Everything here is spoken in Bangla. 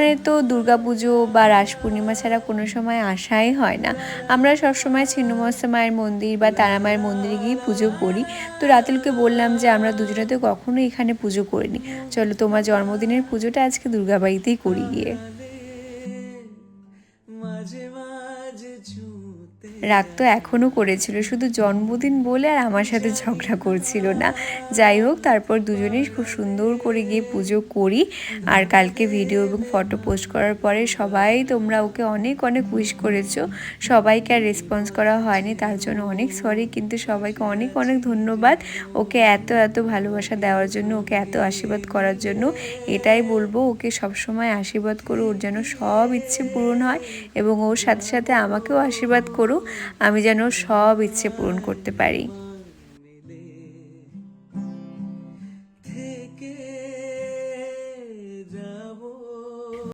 এখানে তো দুর্গাপুজো বা রাস পূর্ণিমা ছাড়া কোনো সময় আসাই হয় না। আমরা সবসময় ছিন্নমস্তা মায়ের মন্দির বা তারা মায়ের মন্দিরে গিয়ে পুজো করি। তো রাতুলকে বললাম যে আমরা দুজনে তো কখনো এখানে পুজো করিনি, চলো তোমার জন্মদিনের পুজোটা আজকে দুর্গাবাড়িতেই করি গিয়ে। রাগ তো এখনও করেছিল, শুধু জন্মদিন বলে আর আমার সাথে ঝগড়া করছিল না। যাই হোক, তারপর দুজনেই খুব সুন্দর করে গিয়ে পুজো করি। আর কালকে ভিডিও এবং ফটো পোস্ট করার পরে সবাই তোমরা ওকে অনেক অনেক উইশ করেছো। সবাইকে আর রেসপন্স করা হয়নি, তার জন্য অনেক সরি, কিন্তু সবাইকে অনেক অনেক ধন্যবাদ ওকে এত এত ভালোবাসা দেওয়ার জন্য, ওকে এত আশীর্বাদ করার জন্য। এটাই বলবো, ওকে সবসময় আশীর্বাদ করো, ওর যেন সব ইচ্ছে পূরণ হয় এবং ওর সাথে সাথে আমাকেও আশীর্বাদ করো, আমি যেন সব ইচ্ছে পূরণ করতে পারি।